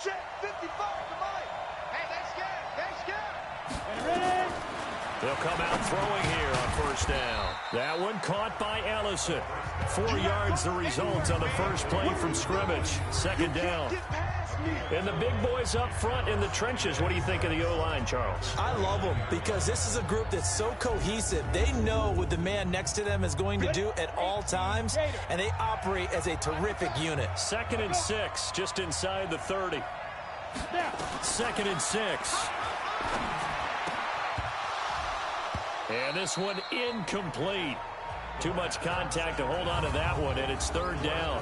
Check 55 to Mike. Hey, that's good. Ready? They'll come out throwing here on first down. That one caught by Ellison. 4 yards the result on the first play from scrimmage. Second down. And the big boys up front in the trenches. What do you think of the O-line, Charles? I love them because this is a group that's so cohesive. They know what the man next to them is going to do at all times, and they operate as a terrific unit. 2nd and 6, just inside the 30. 2nd and 6. And this one incomplete. Too much contact to hold on to that one, and it's 3rd down.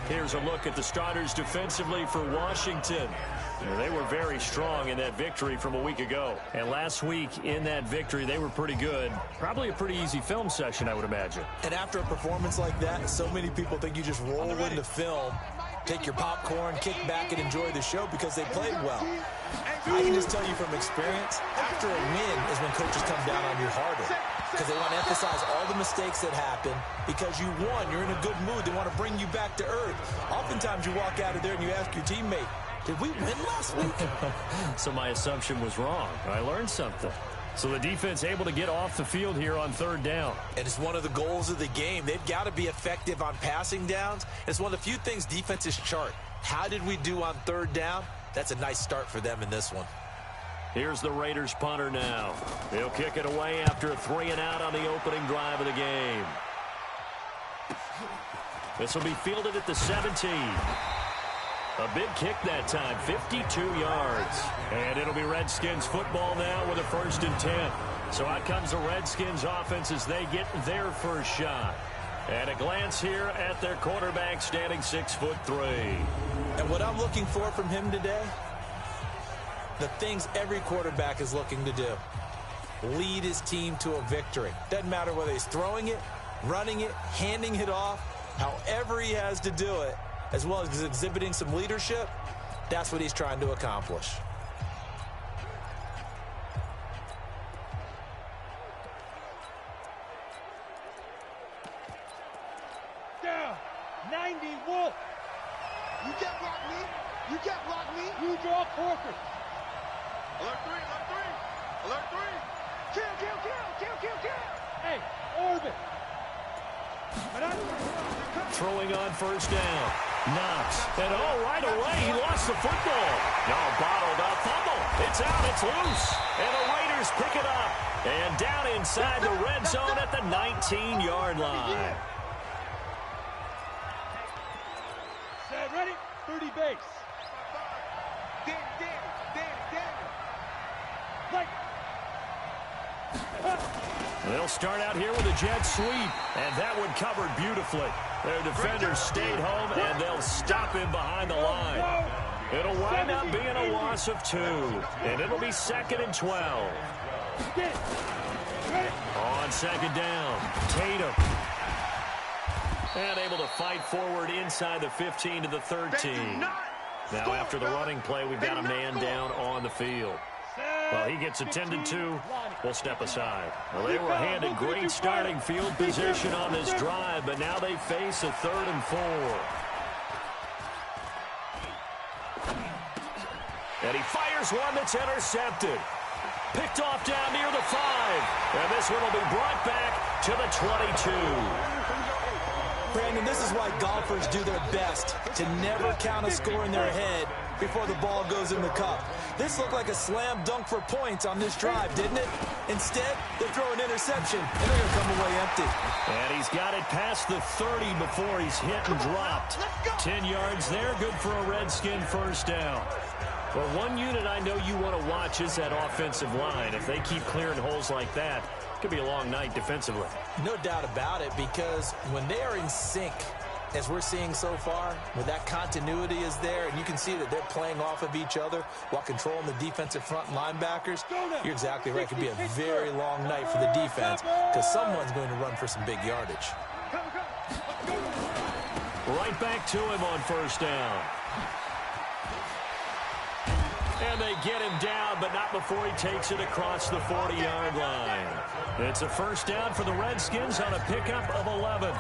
Here's a look at the starters defensively for Washington. They were very strong in that victory from a week ago. And last week in that victory, they were pretty good. Probably a pretty easy film session, I would imagine. And after a performance like that, so many people think you just roll into film, take your popcorn, kick back, and enjoy the show because they played well. I can just tell you from experience, after a win is when coaches come down on you harder because they want to emphasize all the mistakes that happen. Because you won, you're in a good mood. They want to bring you back to earth. Oftentimes you walk out of there and you ask your teammate, did we win last week? So my assumption was wrong. I learned something. So the defense able to get off the field here on 3rd down. And it's one of the goals of the game. They've got to be effective on passing downs. It's one of the few things defenses chart. How did we do on 3rd down? That's a nice start for them in this one. Here's the Raiders punter now. He'll kick it away after a 3-and-out on the opening drive of the game. This will be fielded at the 17. A big kick that time, 52 yards. And it'll be Redskins football now with a 1st and 10. So out comes the Redskins offense as they get their first shot. And a glance here at their quarterback standing 6'3". And what I'm looking for from him today, the things every quarterback is looking to do. Lead his team to a victory. Doesn't matter whether he's throwing it, running it, handing it off, however he has to do it, as well as exhibiting some leadership, that's what he's trying to accomplish. Down. 90 Wolf. You can't block me. You can't block me. You draw Corker. Alert 3, alert 3. Alert 3. Kill, kill, kill, kill, kill, kill. Hey, Orbit. Throwing on 1st down. Knox. And right away, he lost the football. No, bottled up. Fumble. It's out. It's loose. And the Raiders pick it up. And down inside the red zone at the 19-yard line. Set, ready? 30 base. Right. They'll start out here with a jet sweep, and that one covered beautifully. Their defenders stayed home, and they'll stop him behind the line. It'll wind up being a loss of 2, and it'll be 2nd and 12. On 2nd down, Tatum. And able to fight forward inside the 15 to the 13. Now after the running play, we've got a man down on the field. Well, he gets attended to. We'll step aside. Well, they were handed great starting field position on this drive, but now they face a 3rd and 4. And he fires one that's intercepted. Picked off down near the 5. And this one will be brought back to the 22. Brandon, this is why golfers do their best to never count a score in their head before the ball goes in the cup. This looked like a slam dunk for points on this drive, didn't it? Instead, they throw an interception, and they're going to come away empty. And he's got it past the 30 before he's hit and dropped. 10 yards there, good for a Redskin 1st down. Well, one unit I know you want to watch is that offensive line. If they keep clearing holes like that, it could be a long night defensively. No doubt about it, because when they are in sync, as we're seeing so far, when that continuity is there, and you can see that they're playing off of each other while controlling the defensive front linebackers, you're exactly right. It could be a very long night for the defense because someone's going to run for some big yardage. Right back to him on 1st down. And they get him down, but not before he takes it across the 40-yard line. It's a 1st down for the Redskins on a pickup of 11.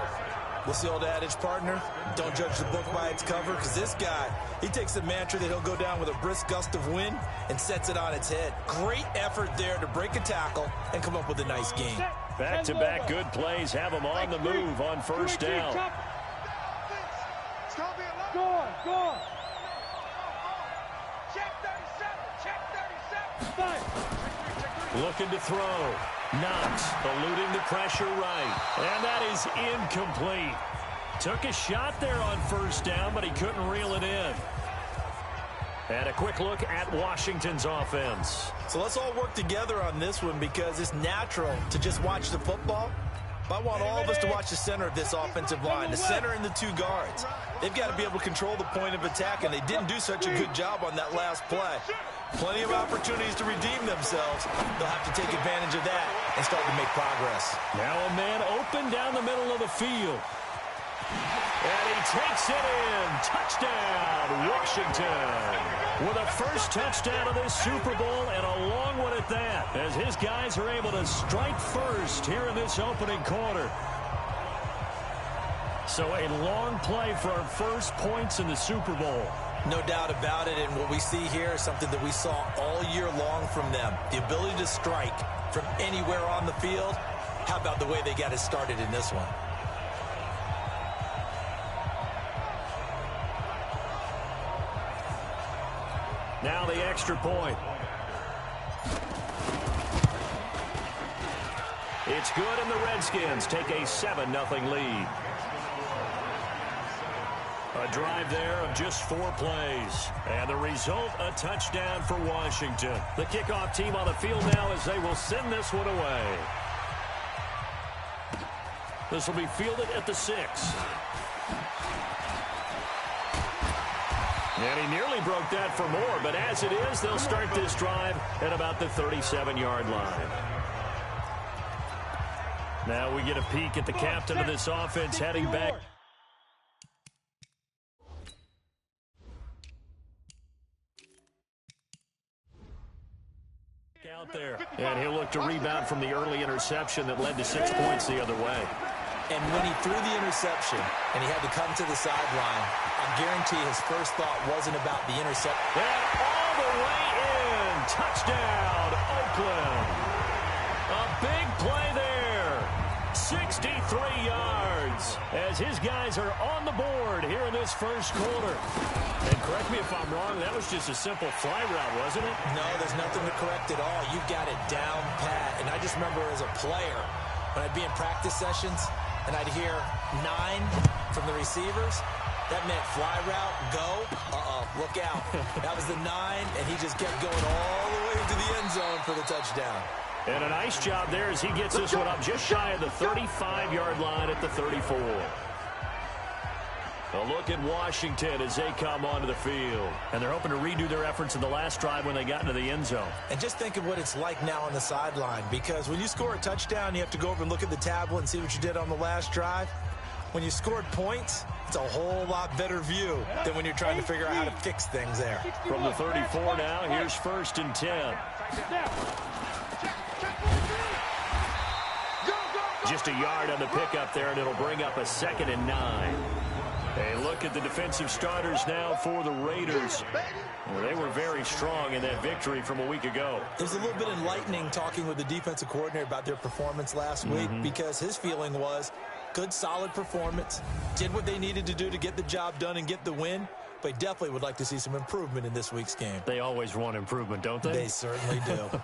What's the old adage, partner? Don't judge the book by its cover, because this guy, he takes the mantra that he'll go down with a brisk gust of wind and sets it on its head. Great effort there to break a tackle and come up with a nice gain. Back-to-back good plays have them on the move on first down. Go on. Check 37. Looking to throw. Knox eluding the pressure right. And that is incomplete. Took a shot there on first down, but he couldn't reel it in. And a quick look at Washington's offense. So let's all work together on this one, because it's natural to just watch the football. But I want all of us to watch the center of this offensive line, the center and the two guards. They've got to be able to control the point of attack, and they didn't do such a good job on that last play. Plenty of opportunities to redeem themselves. They'll have to take advantage of that and start to make progress. Now a man open down the middle of the field. And he takes it in. Touchdown, Washington. With a first touchdown of this Super Bowl, and a long one at that, as his guys are able to strike first here in this opening quarter. So a long play for our first points in the Super Bowl. No doubt about it, and what we see here is something that we saw all year long from them. The ability to strike from anywhere on the field. How about the way they got it started in this one? Now the extra point. It's good, and the Redskins take a 7-0 lead. A drive there of just 4 plays. And the result, a touchdown for Washington. The kickoff team on the field now as they will send this one away. This will be fielded at the 6. And he nearly broke that for more, but as it is, they'll start this drive at about the 37-yard line. Now we get a peek at the captain of this offense heading back. Out there, and he'll look to rebound from the early interception that led to 6 points the other way. And when he threw the interception and he had to come to the sideline, I guarantee his first thought wasn't about the interception. And all the way in. Touchdown, Oakland. A big play there. 63 yards as his guys are on the board here in this first quarter. And correct me if I'm wrong, that was just a simple fly route, wasn't it? No, there's nothing to correct at all. You've got it down pat. And I just remember as a player, when I'd be in practice sessions and I'd hear 9 from the receivers, that meant fly route, go, look out. That was the 9, and he just kept going all the way to the end zone for the touchdown. And a nice job there as he gets this one up just shy of the 35-yard line at the 34. A look at Washington as they come onto the field. And they're hoping to redo their efforts in the last drive when they got into the end zone. And just think of what it's like now on the sideline, because when you score a touchdown, you have to go over and look at the tablet and see what you did on the last drive. When you scored points, it's a whole lot better view than when you're trying to figure out how to fix things there. From the 34 now, here's 1st and 10. Just a yard on the pickup there, and it'll bring up a 2nd and 9. A look at the defensive starters now for the Raiders. Well, they were very strong in that victory from a week ago. It was a little bit enlightening talking with the defensive coordinator about their performance last week, because his feeling was good, solid performance, did what they needed to do to get the job done and get the win, but definitely would like to see some improvement in this week's game. They always want improvement, don't they? They certainly do. Here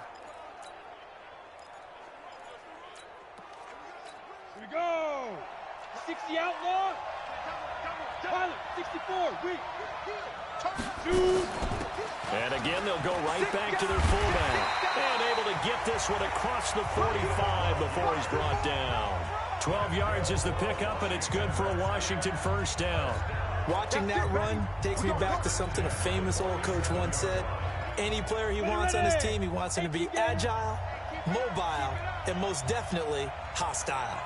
we go. 60 outlaw. Pilot, 64, weak. And again, they'll go right back to their fullback. And able to get this one across the 45 before he's brought down. 12 yards is the pickup, and it's good for a Washington first down. Watching that run takes me back to something a famous old coach once said. Any player he wants on his team, he wants him to be agile, mobile, and most definitely hostile.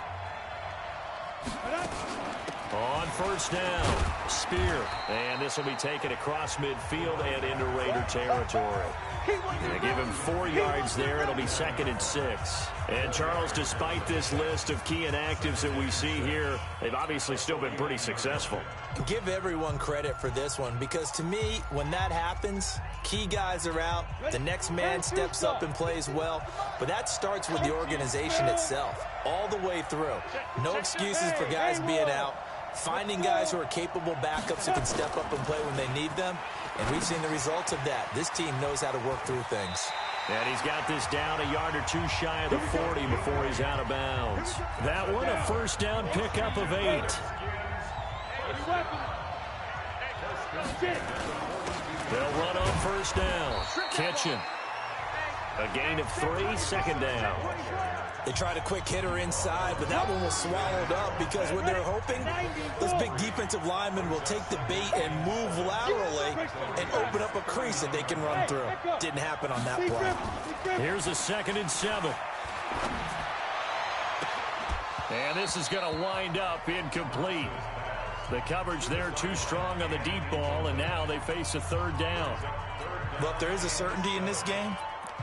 On first down, Spear. And this will be taken across midfield and into Raider territory. They give him 4 yards there. It'll be 2nd and 6. And, Charles, despite this list of key inactives that we see here, they've obviously still been pretty successful. Give everyone credit for this one because, to me, when that happens, key guys are out, the next man steps up and plays well, but that starts with the organization itself all the way through. No excuses for guys being out. Finding guys who are capable backups who can step up and play when they need them, and we've seen the results of that. This team knows how to work through things. And he's got this down a yard or 2 shy of the 40 before he's out of bounds. That one, a first down pickup of 8. They'll run on first down. Kitchen. A gain of 3, 2nd down. They tried a quick hitter inside, but that one was swallowed up because what they're hoping, this big defensive lineman will take the bait and move laterally and open up a crease that they can run through. Didn't happen on that play. Here's a 2nd and 7. And this is going to wind up incomplete. The coverage there too strong on the deep ball, and now they face a 3rd down. But there is a certainty in this game.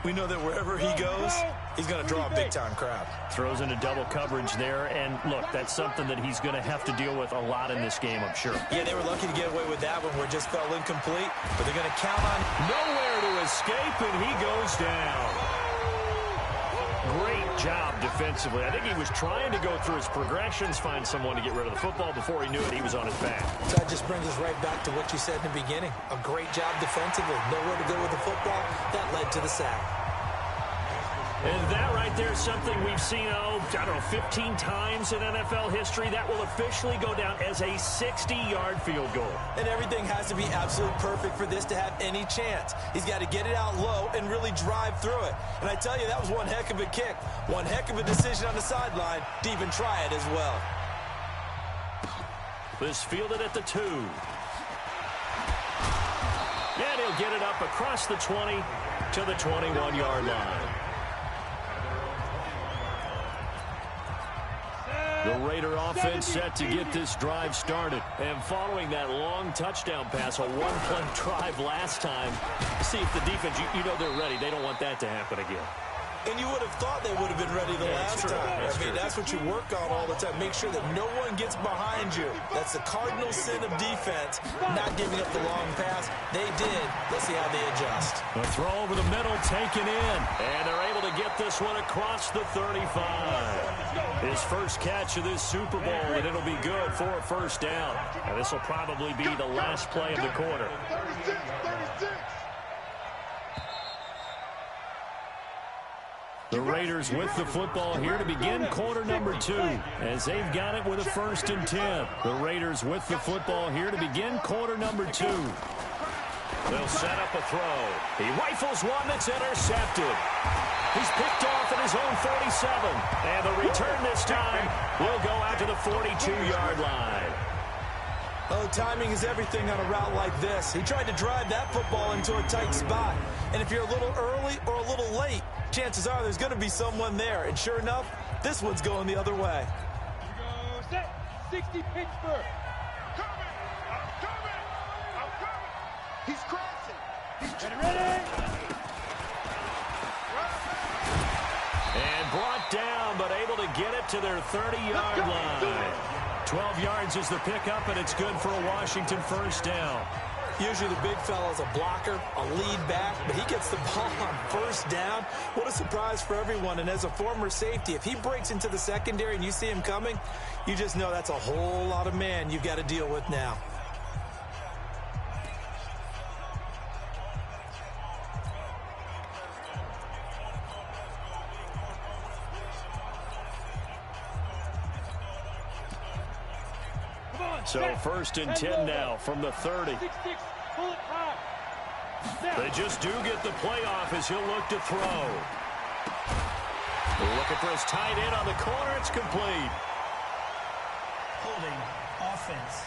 We know that wherever he goes, he's going to draw a big-time crowd. Throws into double coverage there, and look, that's something that he's going to have to deal with a lot in this game, I'm sure. Yeah, they were lucky to get away with that one where it just fell incomplete, but they're going to count on nowhere to escape, and he goes down. Great job defensively. I think he was trying to go through his progressions, find someone to get rid of the football. Before he knew it, he was on his back. So that just brings us right back to what you said in the beginning. A great job defensively. Nowhere to go with the football. That led to the sack. And that right there is something we've seen, I don't know, 15 times in NFL history. That will officially go down as a 60-yard field goal. And everything has to be absolutely perfect for this to have any chance. He's got to get it out low and really drive through it. And I tell you, that was one heck of a kick. One heck of a decision on the sideline to even try it as well. This fielded at the 2. And he'll get it up across the 20 to the 21-yard line. The Raider offense set to get this drive started. And following that long touchdown pass, a one-play drive last time, see if the defense, you know they're ready. They don't want that to happen again. And you would have thought they would have been ready the last time. That's what you work on all the time. Make sure that no one gets behind you. That's the cardinal sin of defense, not giving up the long pass. They did. Let's see how they adjust. A throw over the middle taken in. And they're able to get this one across the 35. His first catch of this Super Bowl, and it'll be good for a first down. And this will probably be the last play of the quarter. 36. The Raiders with the football here to begin quarter number 2 as they've got it with a 1st and 10. The Raiders with the football here to begin quarter number 2. They'll set up a throw. He rifles one that's intercepted. He's picked off at his own 47. And the return this time will go out to the 42-yard line. Oh, timing is everything on a route like this. He tried to drive that football into a tight spot. And if you're a little early or a little late, chances are there's going to be someone there. And sure enough, this one's going the other way. Go set. 60 Pittsburgh. I'm coming. He's crossing. Ready? And brought down, but able to get it to their 30-yard line. 12 yards is the pickup, and it's good for a Washington first down. Usually the big fella's a blocker, a lead back, but he gets the ball on first down. What a surprise for everyone. And as a former safety, if he breaks into the secondary and you see him coming, you just know that's a whole lot of man you've got to deal with now. So 1st and 10 now from the 30. They just do get the playoff as he'll look to throw. Looking for his tight end on the corner. It's complete. Holding offense.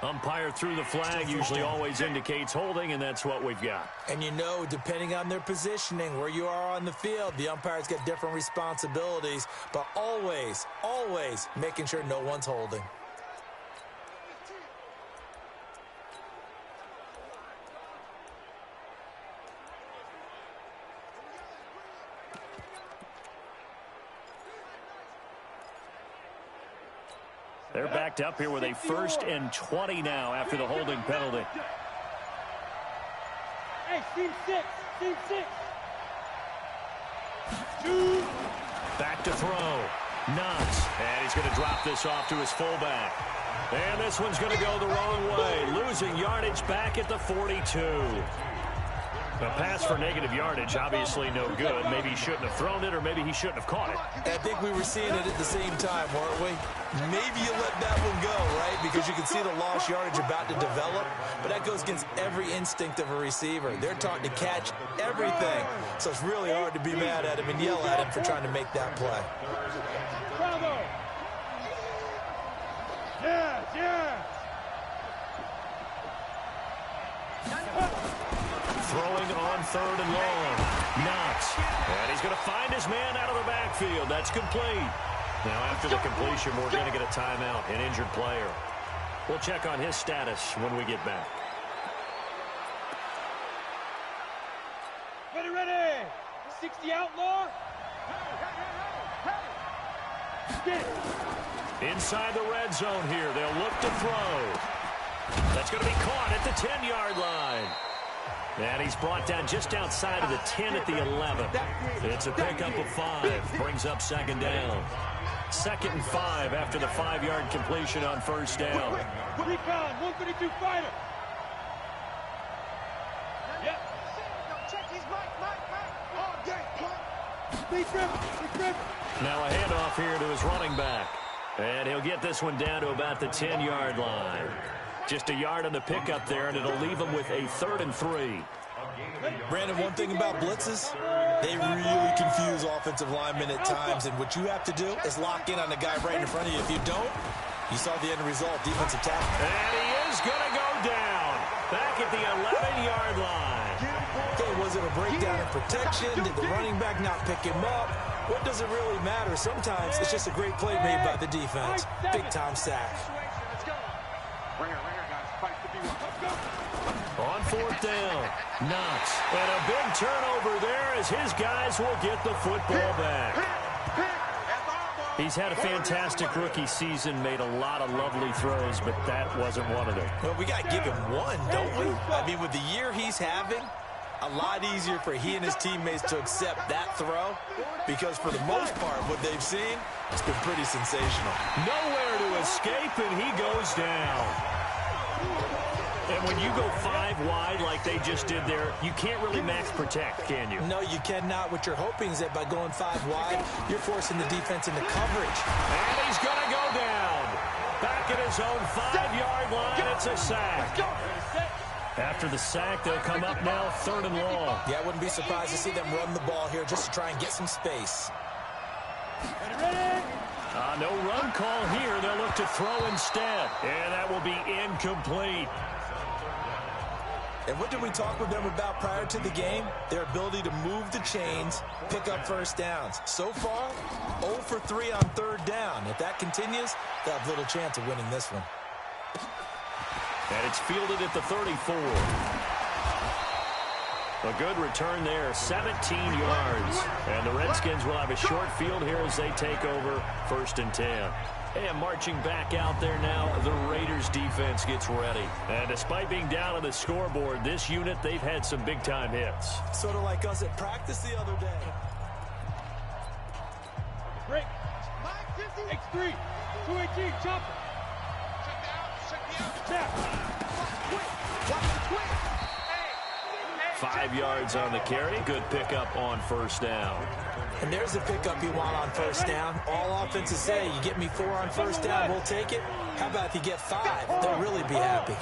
Umpire threw the flag, usually always indicates holding, and that's what we've got. And you know, depending on their positioning, where you are on the field, the umpires get different responsibilities, but always, always making sure no one's holding. They're backed up here with a 1st and 20 now after the holding penalty. Hey, team 6. Team 6. 2. Back to throw. Knotts. And he's going to drop this off to his fullback. And this one's going to go the wrong way. Losing yardage back at the 42. A pass for negative yardage, obviously no good. Maybe he shouldn't have thrown it, or maybe he shouldn't have caught it. I think we were seeing it at the same time, weren't we? Maybe you let that one go, right? Because you can see the lost yardage about to develop. But that goes against every instinct of a receiver. They're taught to catch everything. So it's really hard to be mad at him and yell at him for trying to make that play. Bravo. Yes, yes. Throwing on 3rd and long. Knotts. And he's going to find his man out of the backfield. That's complete. Now after the completion, we're going to get a timeout, an injured player. We'll check on his status when we get back. Ready, ready. 60 outlaw. Get it. Inside the red zone here. They'll look to throw. That's going to be caught at the 10-yard line. And he's brought down just outside of the 10 at the 11. It's a pickup of 5. Brings up 2nd down. 2nd and 5 after the 5-yard completion on 1st down. Recon, 132 fighter. Yep. Check his mic. All day, punk. Big grip. Now a handoff here to his running back. And he'll get this one down to about the 10-yard line. Just a yard on the pickup there, and it'll leave him with a 3rd and 3. Brandon, one thing about blitzes, they really confuse offensive linemen at times, and what you have to do is lock in on the guy right in front of you. If you don't, you saw the end result, defensive tackle. And he is going to go down back at the 11-yard line. Okay, was it a breakdown in protection? Did the running back not pick him up? What does it really matter? Sometimes it's just a great play made by the defense. Big-time sack. On 4th down, Knox. And a big turnover there as his guys will get the football back. He's had a fantastic rookie season, made a lot of lovely throws, but that wasn't one of them. Well, we got to give him one, don't we? I mean, with the year he's having, a lot easier for he and his teammates to accept that throw, because for the most part, what they've seen, it's been pretty sensational. Nowhere to escape, and he goes down. And when you go 5 wide like they just did there, you can't really max protect, can you? No, you cannot. What you're hoping is that by going 5 wide, you're forcing the defense into coverage. And he's going to go down. Back at his own 5-yard line, it's a sack. After the sack, they'll come up now 3rd and long. Yeah, I wouldn't be surprised to see them run the ball here just to try and get some space. No run call here. They'll look to throw instead. And that will be incomplete. And what did we talk with them about prior to the game? Their ability to move the chains, pick up 1st downs. So far, 0 for 3 on 3rd down. If that continues, they'll have little chance of winning this one. And it's fielded at the 34. A good return there, 17 yards. And the Redskins will have a short field here as they take over 1st and 10. And marching back out there now, the Raiders defense gets ready. And despite being down on the scoreboard, this unit, they've had some big-time hits. Sort of like us at practice the other day. Break. X3. 218. Chopper. Check. 5 yards on the carry. Good pickup on 1st down. And there's the pickup you want on 1st down. All offenses say, you get me 4 on 1st down, we'll take it. How about if you get 5? They'll really be happy.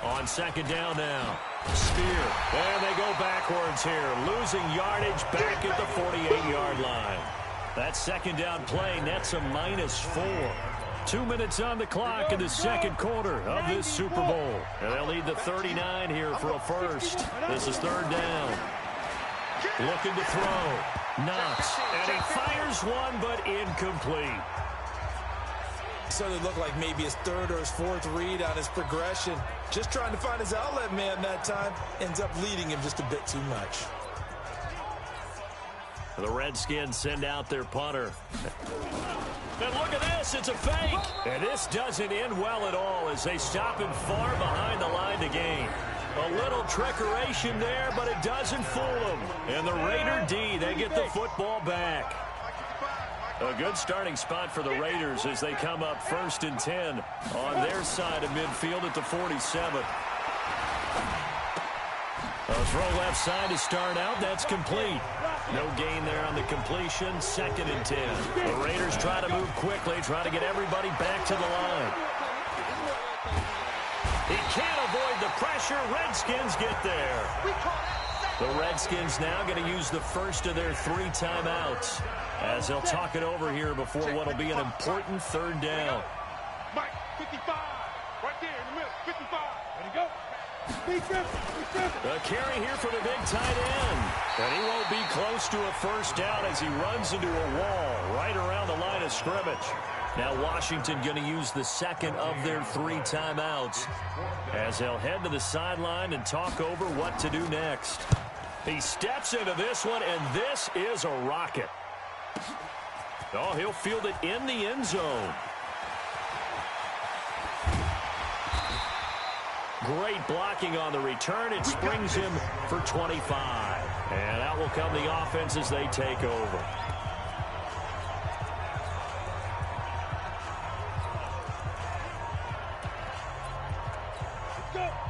On 2nd down now. Spear. And they go backwards here. Losing yardage back at the 48-yard line. That 2nd down play nets a -4. 2 minutes on the clock in the 2nd quarter of this Super Bowl. And they'll need the 39 here for a first. This is 3rd down. Looking to throw. Knox. And he fires one, but incomplete. So it looked like maybe his 3rd or his 4th read on his progression. Just trying to find his outlet man that time. Ends up leading him just a bit too much. The Redskins send out their punter. And look at this, it's a fake. And this doesn't end well at all as they stop him far behind the line to gain. A little trickeration there, but it doesn't fool them. And the Raider D, they get the football back. A good starting spot for the Raiders as they come up 1st and 10 on their side of midfield at the 47. A throw left side to start out. That's complete. No gain there on the completion. 2nd and 10. The Raiders try to move quickly, try to get everybody back to the line. He can't avoid the pressure. Redskins get there. The Redskins now going to use the first of their 3 timeouts as they'll talk it over here before what will be an important 3rd down. Mike, 55. Right there in the middle. 55. Ready to go. A carry here for the big tight end. And he won't be close to a 1st down as he runs into a wall right around the line of scrimmage. Now Washington going to use the 2nd of their 3 timeouts as they'll head to the sideline and talk over what to do next. He steps into this one, and this is a rocket. Oh, he'll field it in the end zone. Great blocking on the return. It springs him for 25. And out will come the offense as they take over.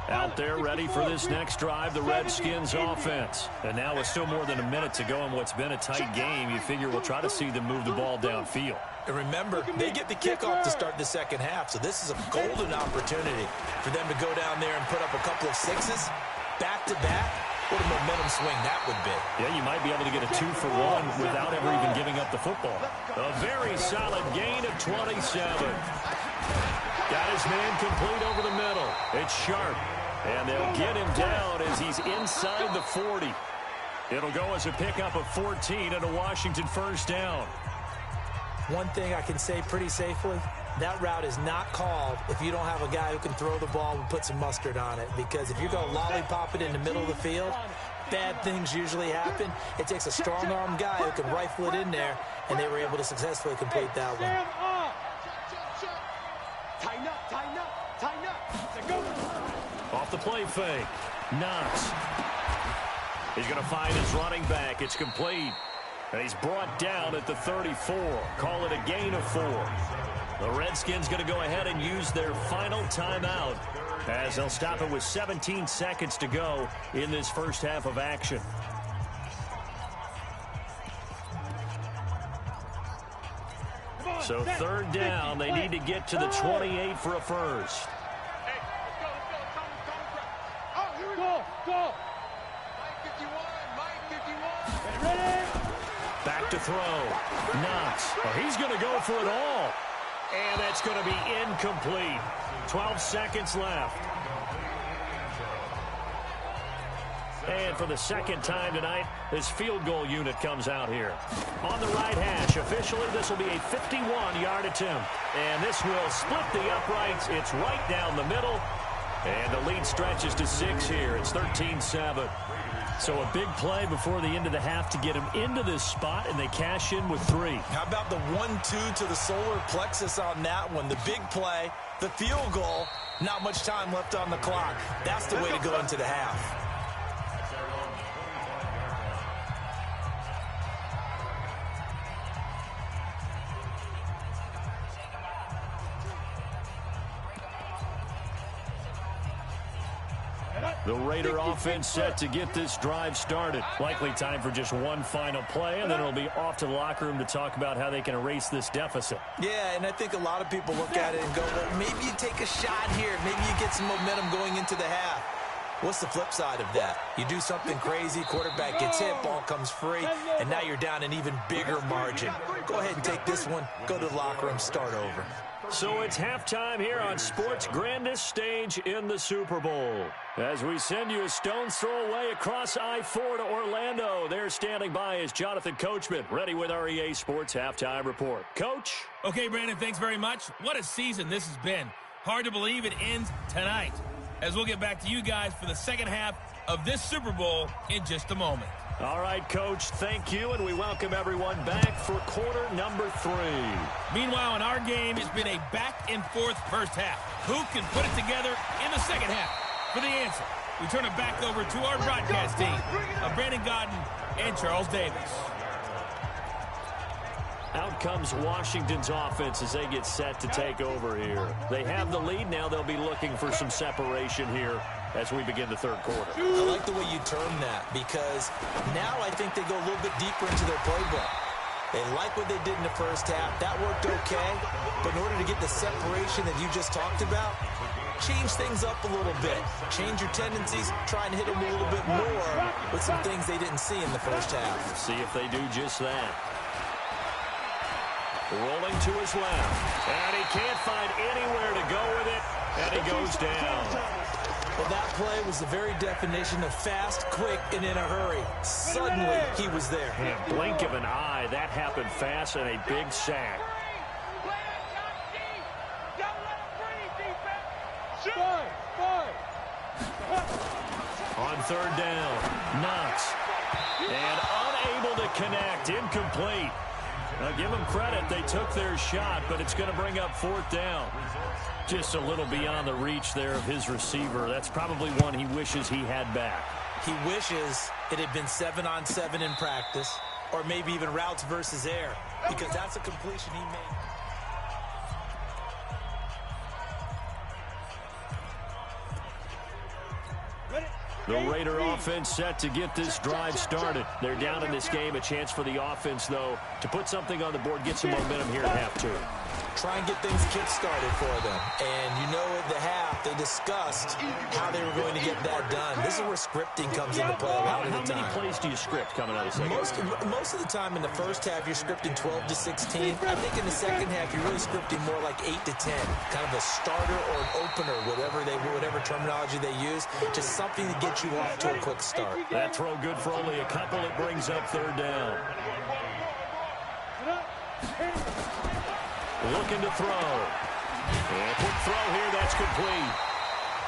Out there ready for this next drive, the Redskins offense. And now with still more than a minute to go in what's been a tight game, you figure we'll try to see them move the ball downfield. And remember, they get the kickoff to start the 2nd half, so this is a golden opportunity for them to go down there and put up a couple of 6s back-to-back. What a momentum swing that would be. Yeah, you might be able to get a 2-for-1 without ever even giving up the football. A very solid gain of 27. Got his man complete over the middle. It's Sharp. And they'll get him down as he's inside the 40. It'll go as a pickup of 14 and a Washington 1st down. One thing I can say pretty safely, that route is not called if you don't have a guy who can throw the ball and put some mustard on it. Because if you're going to lollipop it in the middle of the field, bad things usually happen. It takes a strong-arm guy who can rifle it in there, and they were able to successfully complete that one. Tighten up, tighten up, tighten up. Go. Off the play fake. Knox. He's going to find his running back. It's complete. And he's brought down at the 34. Call it a gain of 4. The Redskins going to go ahead and use their final timeout as they'll stop it with 17 seconds to go in this 1st half of action. So 3rd down, they need to get to the 28 for a 1st. Hey, let's go. Go, go. Mike 51. Ready? Back to throw. Knox. Oh, he's going to go for it all. And that's going to be incomplete. 12 seconds left. And for the 2nd time tonight, this field goal unit comes out here. On the right hash, officially, this will be a 51-yard attempt. And this will split the uprights. It's right down the middle. And the lead stretches to 6 here. It's 13-7. So a big play before the end of the half to get him into this spot, and they cash in with 3. How about the 1-2 to the solar plexus on that one? The big play, the field goal, not much time left on the clock. That's the way to go into the half. The Raider offense set to get this drive started. Likely time for just one final play, and then it'll be off to the locker room to talk about how they can erase this deficit. Yeah, and I think a lot of people look at it and go, well, maybe you take a shot here. Maybe you get some momentum going into the half. What's the flip side of that? You do something crazy, quarterback gets hit, ball comes free, and now you're down an even bigger margin. Go ahead and take this one, go to the locker room, start over. So it's halftime here on sports' grandest stage in the Super Bowl. As we send you a stone's throw away across I-4 to Orlando, there standing by is Jonathan Coachman, ready with our EA Sports Halftime Report. Coach? Okay, Brandon, thanks very much. What a season this has been. Hard to believe it ends tonight, as we'll get back to you guys for the 2nd half of this Super Bowl in just a moment. All right, Coach, thank you, and we welcome everyone back for quarter number 3. Meanwhile, in our game, it's been a back-and-forth first half. Who can put it together in the second half? For the answer, we turn it back over to our broadcast team of Brandon Godden and Charles Davis. Out comes Washington's offense as they get set to take over here. They have the lead. Now they'll be looking for some separation here as we begin the third quarter. I like the way you term that, because now I think they go a little bit deeper into their playbook. They like what they did in the first half. That worked okay. But in order to get the separation that you just talked about, change things up a little bit. Change your tendencies. Try and hit them a little bit more with some things they didn't see in the first half. See if they do just that. Rolling to his left. And he can't find anywhere to go with it. And he goes down. Well, that play was the very definition of fast, quick, and in a hurry. Suddenly, he was there. In a blink of an eye, that happened fast and a big sack. On third down, Knox. And unable to connect, incomplete. Now, give them credit. They took their shot, but it's going to bring up fourth down. Just a little beyond the reach there of his receiver. That's probably one he wishes he had back. He wishes it had been 7-on-7 in practice, or maybe even routes versus air, because that's a completion he made. The Raider offense set to get this drive started. They're down in this game. A chance for the offense, though, to put something on the board, get some momentum here at half 2. Try and get things kick-started for them. And you know at the half, they discussed how they were going to get that done. This is where scripting comes into play a lot of the time. How many plays do you script coming out of the second? Most of the time in the first half, you're scripting 12 to 16. I think in the second half, you're really scripting more like 8 to 10. Kind of a starter or an opener, whatever terminology they use. Just something to get you off to a quick start. That throw good for only a couple. It brings up third down. Looking to throw. And quick throw here, that's complete.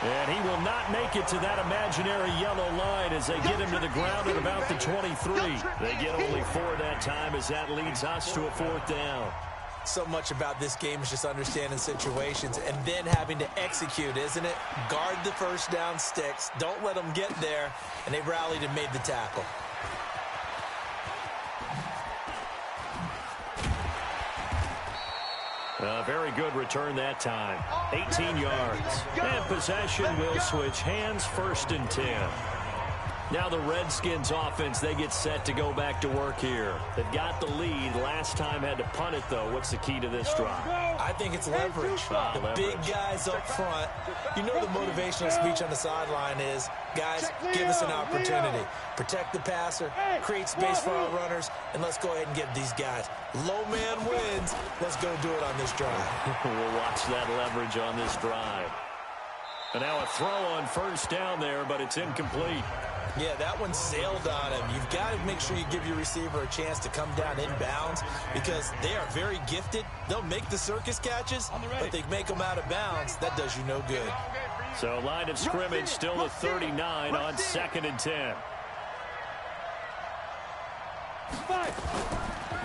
And he will not make it to that imaginary yellow line as they get him to the ground at about the 23. They get only 4 that time as that leads us to a fourth down. So much about this game is just understanding situations and then having to execute, isn't it? Guard the first down sticks. Don't let them get there. And they rallied and made the tackle. A very good return that time. 18 yards. And possession will switch hands, 1st and 10. Now the Redskins offense, they get set to go back to work here. They've got the lead. Last time had to punt it, though. What's the key to this drive? I think it's leverage. The big guys up front. You know the motivational speech on the sideline is, guys, give us an opportunity. Protect the passer, create space for our runners, and let's go ahead and get these guys. Low man wins. Let's go do it on this drive. We'll watch that leverage on this drive. And now a throw on 1st down there, but it's incomplete. Yeah, that one sailed on him. You've got to make sure you give your receiver a chance to come down inbounds because they are very gifted. They'll make the circus catches, but they make them out of bounds. That does you no good. So line of scrimmage still the 39 on 2nd and 10.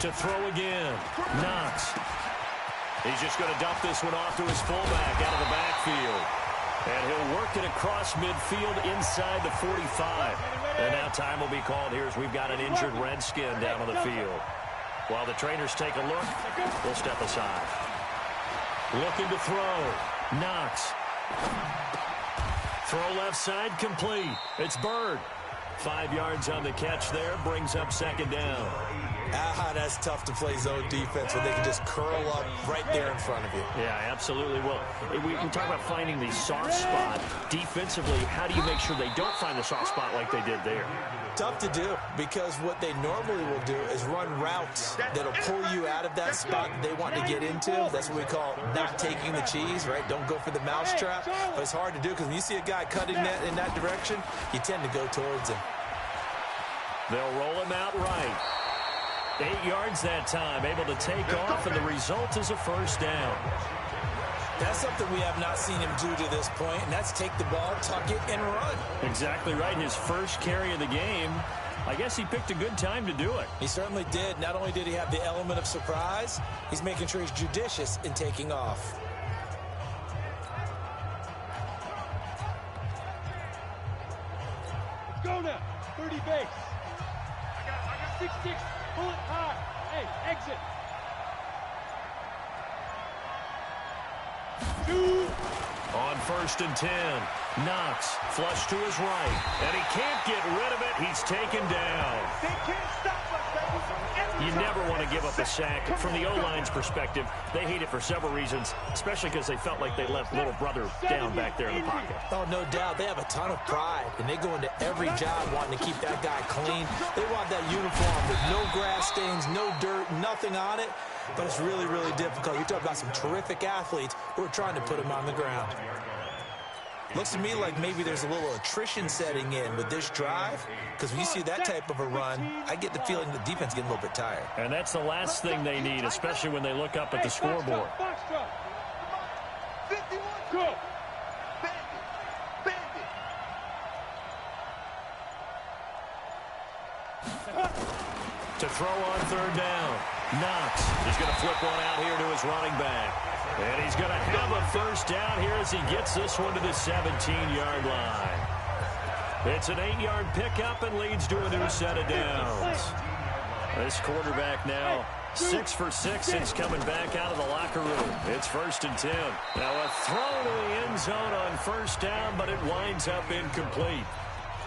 To throw again. Knox. He's just going to dump this one off to his fullback out of the backfield. And he'll work it across midfield inside the 45. And now time will be called here as we've got an injured Redskin down on the field. While the trainers take a look, we'll step aside. Looking to throw. Knox. Throw left side complete. It's Bird. 5 yards on the catch there. Brings up 2nd down. That's tough to play zone defense when they can just curl up right there in front of you. Yeah, absolutely. Well, we talk about finding the soft spot. Defensively, how do you make sure they don't find the soft spot like they did there? Tough to do because what they normally will do is run routes that'll pull you out of that spot that they want to get into. That's what we call not taking the cheese, right? Don't go for the mousetrap. But it's hard to do because when you see a guy cutting that in that direction, you tend to go towards him. They'll roll him out right. 8 yards that time, able to take off, and the result is a 1st down. That's something we have not seen him do to this point, and that's take the ball, tuck it, and run. Exactly right. His first carry of the game. I guess he picked a good time to do it. He certainly did. Not only did he have the element of surprise, he's making sure he's judicious in taking off. Let's go now. 30 base. I got 6-6. Pull it high. Hey, exit. 2. On 1st and 10, Knox flush to his right, and he can't get rid of it. He's taken down. They can't stop us, baby. You never want to give up a sack. From the O-line's perspective, they hate it for several reasons, especially because they felt like they left little brother down back there in the pocket. Oh, no doubt. They have a ton of pride, and they go into every job wanting to keep that guy clean. They want that uniform with no grass stains, no dirt, nothing on it. But it's really, really difficult. You're talking about some terrific athletes who are trying to put him on the ground. Looks to me like maybe there's a little attrition setting in with this drive, because when you see that type of a run, I get the feeling the defense is getting a little bit tired. And that's the last thing they need, especially when they look up at the scoreboard. Box drop. 51. Go. Bandit. To throw on 3rd down, Knox is going to flip one out here to his running back. And he's going to have a 1st down here as he gets this one to the 17-yard line. It's an 8-yard pickup and leads to a new set of downs. This quarterback now 6 for 6 since coming back out of the locker room. It's 1st and 10. Now a throw to the end zone on 1st down, but it winds up incomplete.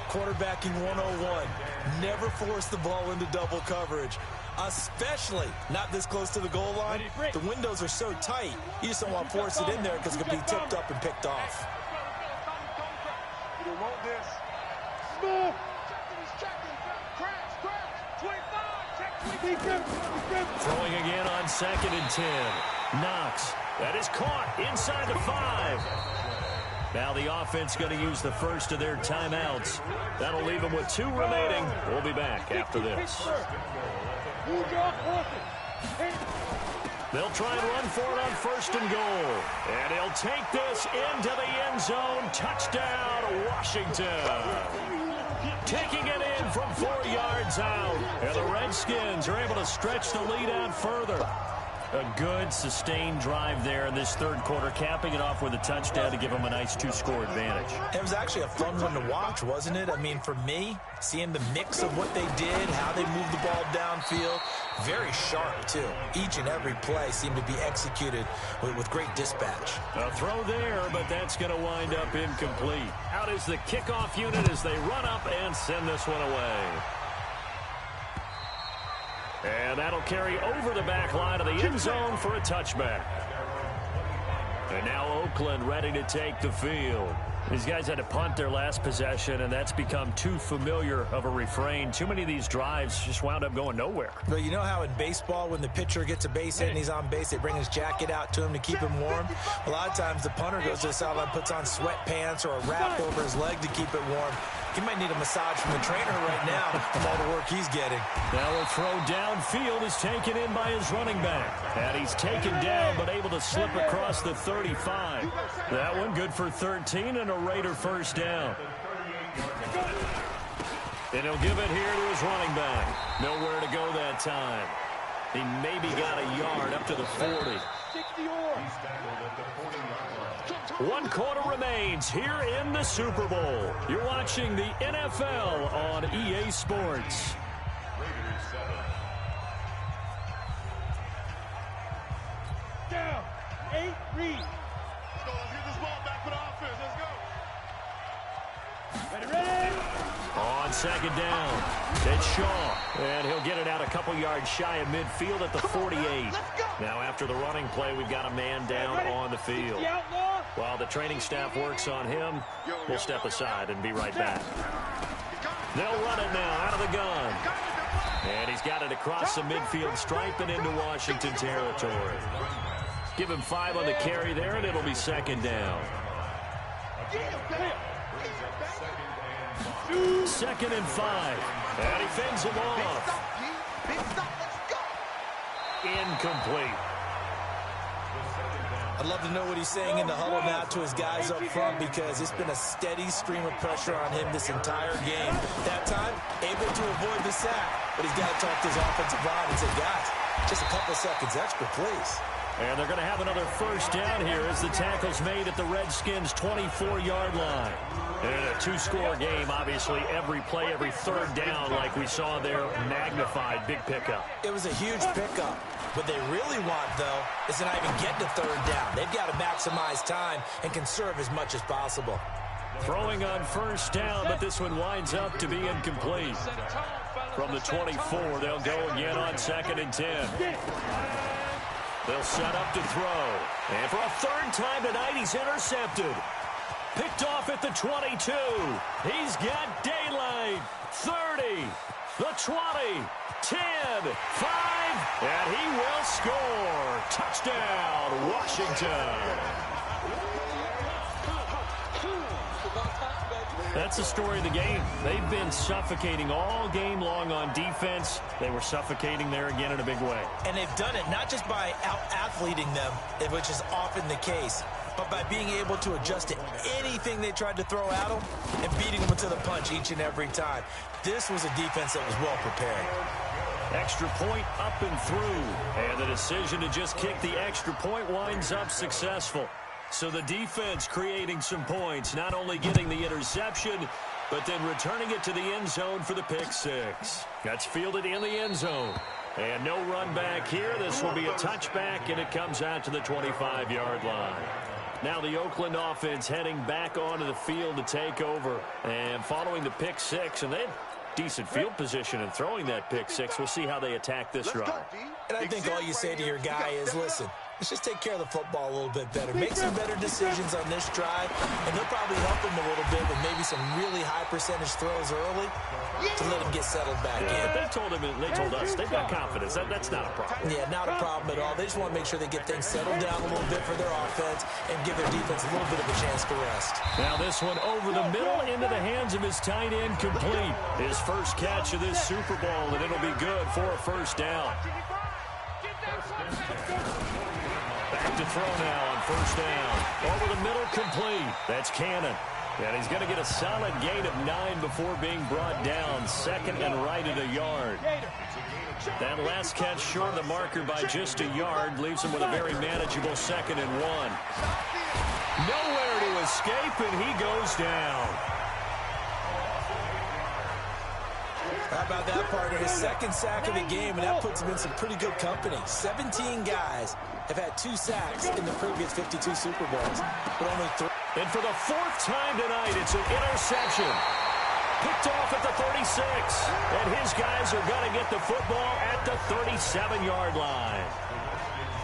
Quarterbacking 101. Never force the ball into double coverage, especially not this close to the goal line. The windows are so tight, you just don't want to force it in there because it could be tipped up and picked off. You don't want this. Move. Throwing again on 2nd and 10. Knox. That is caught inside the 5. Now the offense going to use the first of their timeouts. That'll leave them with 2 remaining. We'll be back after this. They'll try and run for it on 1st and goal. And he'll take this into the end zone. Touchdown, Washington. Taking it in from 4 yards out. And the Redskins are able to stretch the lead out further. A good, sustained drive there in this 3rd quarter, capping it off with a touchdown to give them a nice 2-score advantage. It was actually a fun one to watch, wasn't it? I mean, for me, seeing the mix of what they did, how they moved the ball downfield, very sharp, too. Each and every play seemed to be executed with great dispatch. A throw there, but that's going to wind up incomplete. Out is the kickoff unit as they run up and send this one away. And that'll carry over the back line of the end zone for a touchback. And now Oakland ready to take the field. These guys had to punt their last possession, and that's become too familiar of a refrain. Too many of these drives just wound up going nowhere. But you know how in baseball, when the pitcher gets a base hit and he's on base, they bring his jacket out to him to keep him warm? A lot of times the punter goes to the sideline, puts on sweatpants or a wrap over his leg to keep it warm. He might need a massage from the trainer right now from all the work he's getting. Now a throw downfield is taken in by his running back. And he's taken down but able to slip across the 35. That one good for 13 and a Raider 1st down. And he'll give it here to his running back. Nowhere to go that time. He maybe got a yard up to the 40. 1 quarter remains here in the Super Bowl. You're watching the NFL on EA Sports. Down. 8 read. Let's go. Let's get this ball back for the offense. Let's go. Ready. On 2nd down, it's Shaw. And he'll get it out a couple yards shy of midfield at the 48. Now after the running play, we've got a man down on the field. While the training staff works on him, we'll step aside and be right back. They'll run it now out of the gun. And he's got it across the midfield stripe and into Washington territory. Give him 5 on the carry there, and it'll be 2nd down. 2nd and 5. And he fends him off. Incomplete. I'd love to know what he's saying in the huddle now to his guys up front, because it's been a steady stream of pressure on him this entire game. That time, able to avoid the sack, but he's got to talk to his offensive line and say, guys, just a couple seconds extra, please. And they're going to have another first down here as the tackle's made at the Redskins' 24-yard line. In a two-score game, obviously, every play, every third down, like we saw there, magnified. Big pickup. It was a huge pickup. What they really want, though, is to not even get to third down. They've got to maximize time and conserve as much as possible. Throwing on first down, but this one winds up to be incomplete. From the 24, they'll go again on 2nd and 10. They'll set up to throw. And for a third time tonight, he's intercepted. Picked off at the 22. He's got daylight. 30, the 20, 10, 5, and he will score. Touchdown, Washington. That's the story of the game. They've been suffocating all game long on defense. They were suffocating there again in a big way. And they've done it not just by out-athleting them, which is often the case, but by being able to adjust to anything they tried to throw at them and beating them to the punch each and every time. This was a defense that was well prepared. Extra point up and through. And the decision to just kick the extra point winds up successful. So the defense creating some points, not only getting the interception, but then returning it to the end zone for the pick six. That's fielded in the end zone. And no run back here. This will be a touchback, and it comes out to the 25-yard line. Now the Oakland offense heading back onto the field to take over. And following the pick six, and they had decent field position in throwing that pick six. We'll see how they attack this drive. And I think all you say to your guy is, listen, let's just take care of the football a little bit better. Make some better decisions on this drive, and they'll probably help him a little bit with maybe some really high percentage throws early to let him get settled back in. They told us they've got confidence. That's not a problem. Yeah, not a problem at all. They just want to make sure they get things settled down a little bit for their offense and give their defense a little bit of a chance to rest. Now this one over the middle into the hands of his tight end, complete. His first catch of this Super Bowl, and it'll be good for a first down. Back to throw now on first down. Over the middle, complete. That's Cannon. And he's going to get a solid gain of 9 before being brought down. Second and right at a yard. That last catch short of the marker by just a yard leaves him with a very manageable 2nd and 1. Nowhere to escape, and he goes down. How about that, partner? His second sack of the game, and that puts him in some pretty good company. 17 guys have had 2 sacks in the previous 52 Super Bowls, but only 3. And for the 4th time tonight, it's an interception. Picked off at the 36. And his guys are going to get the football at the 37-yard line.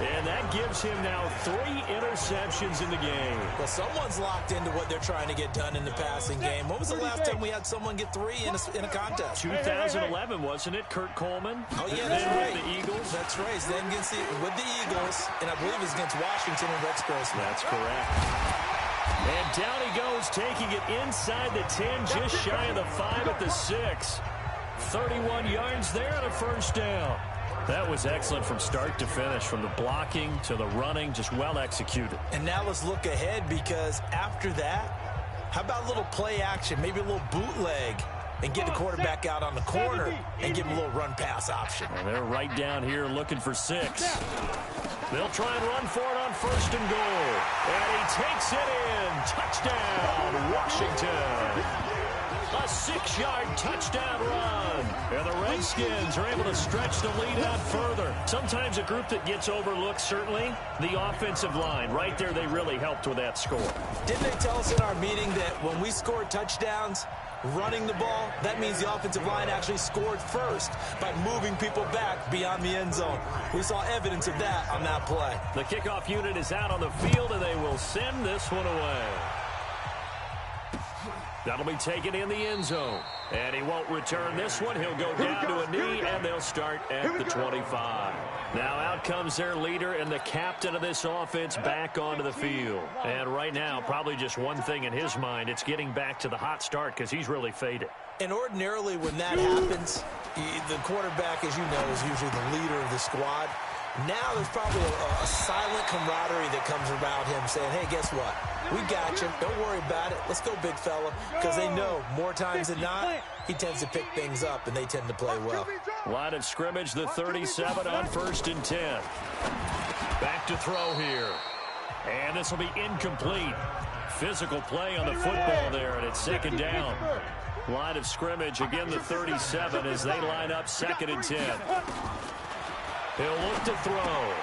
And that gives him now 3 interceptions in the game. Well, someone's locked into what they're trying to get done in the passing game. When was the last time we had someone get 3 in a contest? 2011, wasn't it? Kurt Coleman? Oh, yeah, that's right. With the Eagles? That's right. Then with the Eagles, and I believe it's against Washington and Rex Grossman. That's correct. And down he goes, taking it inside the 10, just shy of the 5 at the 6. 31 yards there and a first down. That was excellent from start to finish, from the blocking to the running, just well executed. And now let's look ahead, because after that, how about a little play action, maybe a little bootleg, and get the quarterback out on the corner and give him a little run-pass option. And they're right down here looking for 6. They'll try and run for it on first and goal. And he takes it in. Touchdown, Washington. A 6-yard touchdown run. And the Redskins are able to stretch the lead out further. Sometimes a group that gets overlooked, certainly, the offensive line. Right there, they really helped with that score. Didn't they tell us in our meeting that when we score touchdowns running the ball, that means the offensive line actually scored first by moving people back beyond the end zone? We saw evidence of that on that play. The kickoff unit is out on the field, and they will send this one away. That'll be taken in the end zone. And he won't return this one. He'll go down to a knee, and they'll start at the 25. Now out comes their leader and the captain of this offense back onto the field. And right now, probably just one thing in his mind. It's getting back to the hot start because he's really faded. And ordinarily when that happens, the quarterback, as you know, is usually the leader of the squad. Now there's probably a silent camaraderie that comes around him saying, hey, guess what? We got you. Don't worry about it. Let's go, big fella. Because they know more times than not, he tends to pick things up, and they tend to play well. Line of scrimmage, the 37 on 1st and 10. Back to throw here. And this will be incomplete. Physical play on the football there, and it's 2nd down. Line of scrimmage, again the 37 as they line up 2nd and 10. He'll look to throw.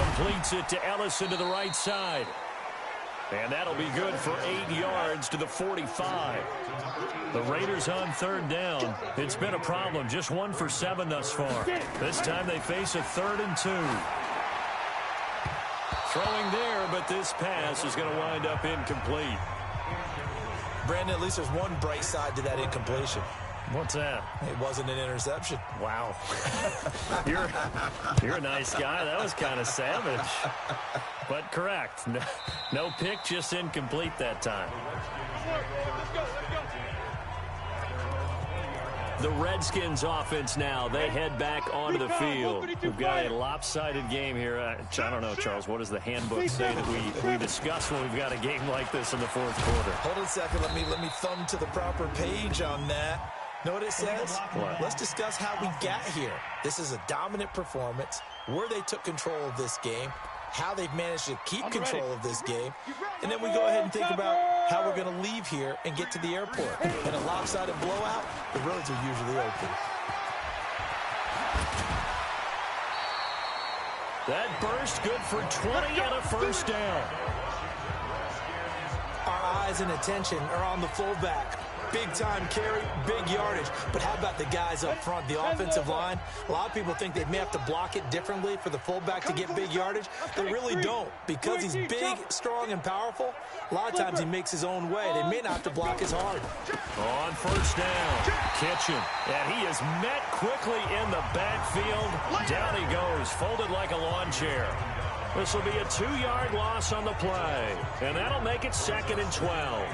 Completes it to Ellison to the right side. And that'll be good for 8 yards to the 45. The Raiders on 3rd down. It's been a problem. Just 1 for 7 thus far. This time they face a 3rd and 2. Throwing there, but this pass is going to wind up incomplete. Brandon, at least there's one bright side to that incompletion. What's that? It wasn't an interception. Wow. You're a nice guy. That was kind of savage. But correct. No pick, just incomplete that time. The Redskins offense now. They head back onto the field. We've got a lopsided game here. I don't know, Charles. What does the handbook say that we discuss when we've got a game like this in the 4th quarter? Hold on a second. Let me thumb to the proper page on that. Know what it says? What? Let's discuss how we got here. This is a dominant performance, where they took control of this game, how they've managed to keep control of this game, and then we go ahead and think about how we're going to leave here and get to the airport. In a lopsided blowout, the roads are usually open. That burst good for 20 and a 1st down. Our eyes and attention are on the fullback. Big time carry, big yardage. But how about the guys up front, the offensive line? A lot of people think they may have to block it differently for the fullback to get big yardage. They really don't. Because he's big, strong, and powerful, a lot of times he makes his own way. They may not have to block as hard. On 1st down, Kitchen. And he is met quickly in the backfield. Down he goes, folded like a lawn chair. This will be a 2-yard loss on the play. And that'll make it 2nd and 12.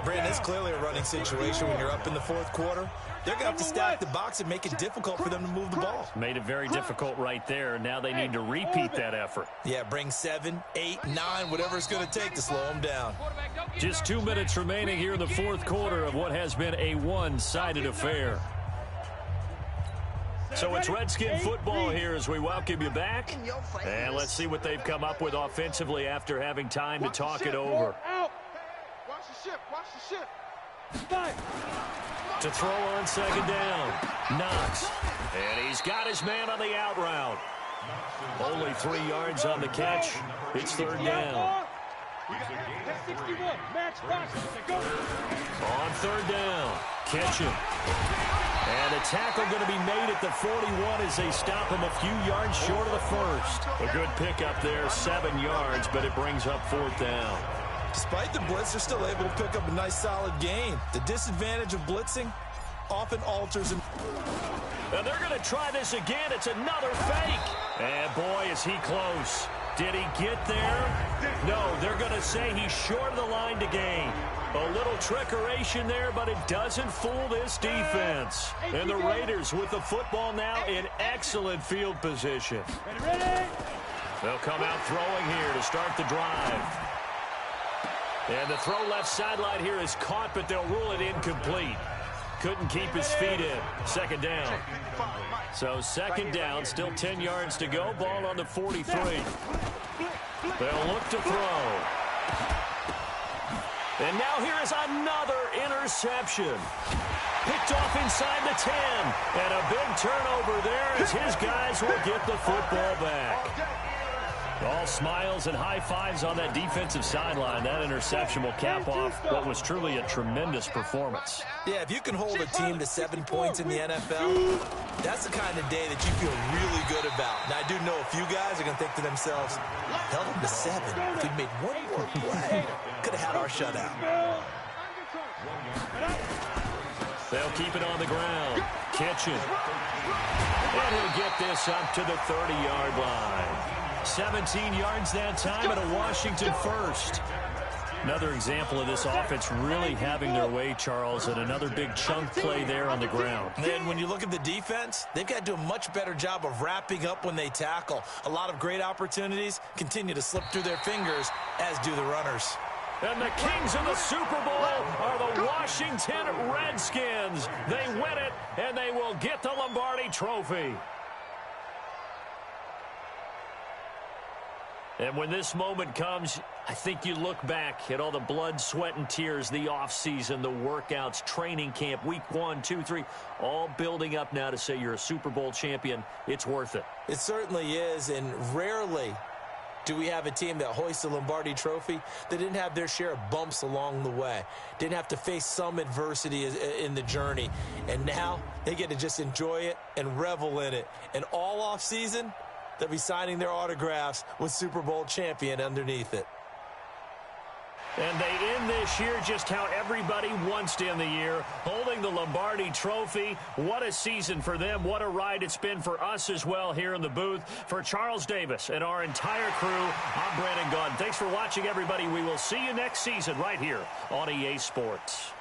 Brandon, it's clearly a running situation when you're up in the 4th quarter. They're going to have to stack the box and make it difficult for them to move the ball. Made it very difficult right there. Now they need to repeat that effort. Yeah, bring 7, 8, 9, whatever it's going to take to slow them down. Just 2 minutes remaining here in the 4th quarter of what has been a one-sided affair. So it's Redskin football here as we welcome you back. And let's see what they've come up with offensively after having time to talk it over. Watch the ship. To throw on 2nd down. Knox. And he's got his man on the out route. Only 3 yards on the catch. It's 3rd down. On 3rd down. Kitchen. And a tackle going to be made at the 41 as they stop him a few yards short of the 1st. A good pickup there, 7 yards, but it brings up 4th down. Despite the blitz, they're still able to pick up a nice, solid gain. The disadvantage of blitzing often alters. And they're going to try this again. It's another fake. And, boy, is he close. Did he get there? No, they're going to say he's short of the line to gain. A little trickeration there, but it doesn't fool this defense. And the Raiders with the football now in excellent field position. They'll come out throwing here to start the drive. And the throw left sideline here is caught, but they'll rule it incomplete. Couldn't keep his feet in. 2nd down. So 2nd down, still 10 yards to go. Ball on the 43. They'll look to throw. And now here is another interception. Picked off inside the 10. And a big turnover there as his guys will get the football back. All smiles and high fives on that defensive sideline. That interception will cap off what was truly a tremendous performance. Yeah, if you can hold a team to 7 points in the NFL, that's the kind of day that you feel really good about. And I do know a few guys are going to think to themselves, held them to 7. If we'd made one more play, could have had our shutout. They'll keep it on the ground. Kitchen. And he'll get this up to the 30-yard line. 17 yards that time and a Washington 1st. Another example of this offense really having their way, Charles, and another big chunk play there on the ground. And then when you look at the defense, they've got to do a much better job of wrapping up when they tackle. A lot of great opportunities continue to slip through their fingers, as do the runners. And the kings of the Super Bowl are the Washington Redskins. They win it, and they will get the Lombardi Trophy. And when this moment comes, I think you look back at all the blood, sweat, and tears, the offseason, the workouts, training camp, week 1, 2, 3, all building up now to say you're a Super Bowl champion. It's worth it. It certainly is, and rarely do we have a team that hoists a Lombardi Trophy that didn't have their share of bumps along the way, didn't have to face some adversity in the journey, and now they get to just enjoy it and revel in it. And all offseason, they'll be signing their autographs with Super Bowl champion underneath it. And they end this year just how everybody wants to end the year, holding the Lombardi Trophy. What a season for them. What a ride it's been for us as well here in the booth. For Charles Davis and our entire crew, I'm Brandon Gaudin. Thanks for watching, everybody. We will see you next season right here on EA Sports.